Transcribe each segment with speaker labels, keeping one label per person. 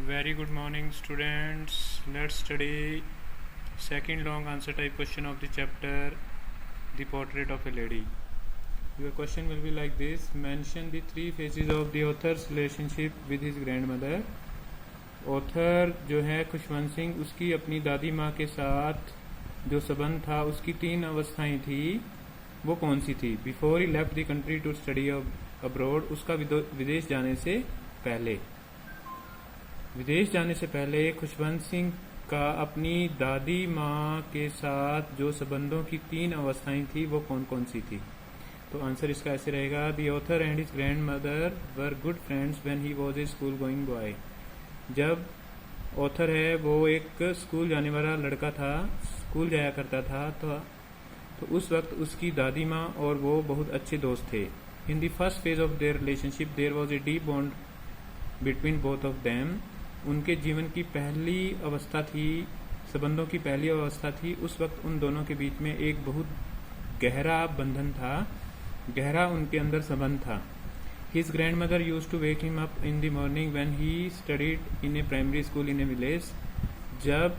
Speaker 1: Very good morning, students. Let's study second long answer type question of the chapter The Portrait of a Lady. Your question will be like this: mention the three phases of the author's relationship with his grandmother. Author जो है खुशवंत सिंह, उसकी अपनी दादी माँ के साथ जो संबंध था उसकी तीन अवस्थाएं थी, वो कौन सी थी? Before he left the country to study abroad, उसका विदेश जाने से पहले। विदेश जाने से पहले खुशवंत सिंह का अपनी दादी माँ के साथ जो संबंधों की तीन अवस्थाएं थी वो कौन कौन सी थी? तो आंसर इसका ऐसे रहेगा: the author and his grand mother were good friends when he was a school going boy. जब ऑथर है वो एक स्कूल जाने वाला लड़का था, स्कूल जाया करता था, तो उस वक्त उसकी दादी माँ और वो बहुत अच्छे दोस्त थे। In the first phase of their relationship there was a deep bond between both of them. उनके जीवन की पहली अवस्था थी, संबंधों की पहली अवस्था थी, उस वक्त उन दोनों के बीच में एक बहुत गहरा बंधन था, गहरा उनके अंदर संबंध था। His grandmother used to wake him up in the morning when he studied in a primary school in a village. जब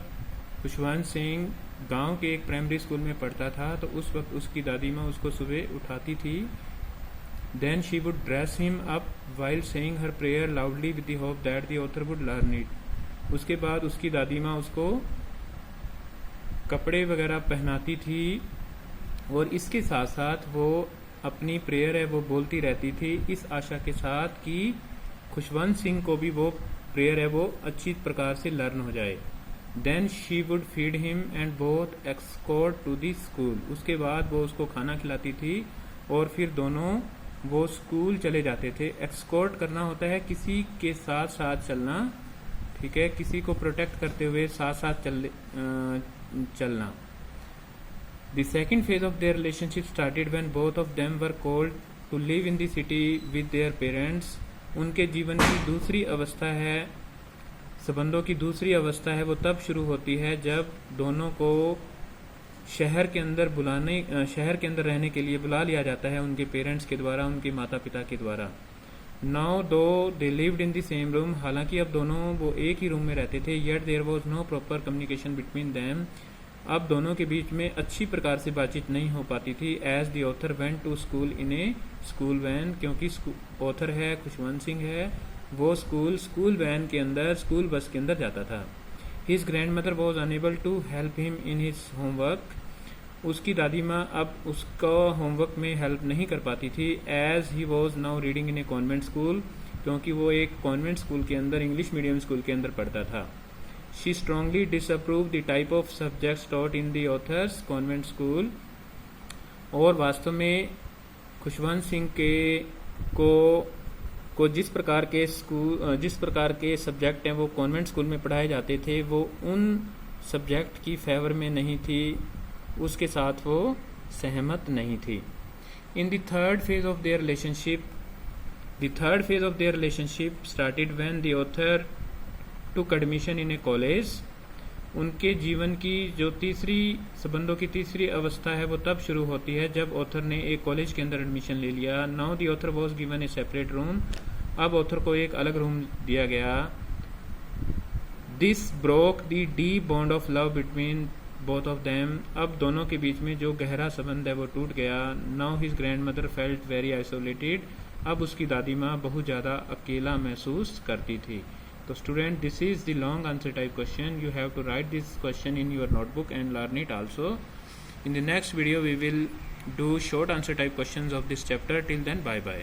Speaker 1: खुशवंत सिंह गांव के एक प्राइमरी स्कूल में पढ़ता था तो उस वक्त उसकी दादी माँ उसको सुबह उठाती थी। Then she would dress him up while saying her prayer loudly with the hope that the author would learn it. उसके बाद उसकी दादी माँ उसको कपड़े वगैरह पहनाती थी और इसके साथ साथ वो अपनी प्रेयर है वो बोलती रहती थी, इस आशा के साथ कि खुशवंत सिंह को भी वो प्रेयर है वो अच्छी प्रकार से लर्न हो जाए। Then she would feed him and both escort to the school. उसके बाद वो उसको खाना खिलाती थी और फिर दोनों वो स्कूल चले जाते थे। एक्सकोर्ट करना होता है किसी के साथ साथ चलना, ठीक है, किसी को प्रोटेक्ट करते हुए साथ साथ चलना। The second phase of their relationship started when both of them were called to live in the city with their parents. उनके जीवन की दूसरी अवस्था है, संबंधों की दूसरी अवस्था है, वो तब शुरू होती है जब दोनों को शहर के अंदर रहने के लिए बुला लिया जाता है उनके पेरेंट्स के द्वारा, उनके माता पिता के द्वारा। Now though they lived in the same room, हालांकि अब दोनों वो एक ही रूम में रहते थे, yet there was no proper communication between them. अब दोनों के बीच में अच्छी प्रकार से बातचीत नहीं हो पाती थी। As the author went to school in a school van, क्योंकि ऑथर है खुशवंत सिंह है वो स्कूल वैन के अंदर, स्कूल बस के अंदर जाता था। His grandmother was unable to help him in his homework. उसकी दादी माँ अब उसको होमवर्क में हेल्प नहीं कर पाती थी। As he was now reading in a convent school, क्योंकि वो एक कॉन्वेंट स्कूल के अंदर, इंग्लिश मीडियम स्कूल के अंदर पढ़ता था। She strongly disapproved the type of subjects taught in the author's convent school. और वास्तव में खुशवंत सिंह को जिस प्रकार के सब्जेक्ट हैं वो कॉन्वेंट स्कूल में पढ़ाए जाते थे वो उन सब्जेक्ट की फेवर में नहीं थी, उसके साथ वो सहमत नहीं थी। In the third phase of their relationship started when the author took admission in a college. उनके जीवन की जो संबंधों की तीसरी अवस्था है वो तब शुरू होती है जब ऑथर ने एक कॉलेज के अंदर एडमिशन ले लिया। Now the author was given A separate room, अब ऑथर को एक अलग रूम दिया गया। This broke the deep bond of love between both of them. अब दोनों के बीच में जो गहरा संबंध है वो टूट गया। Now his grand mother felt very isolated. अब उसकी दादी माँ बहुत ज़्यादा अकेला महसूस करती थी। So student, this is the long answer type question. You have to write this question in your notebook and learn it also. In the next video we will do short answer type questions of this chapter. Till then, bye bye.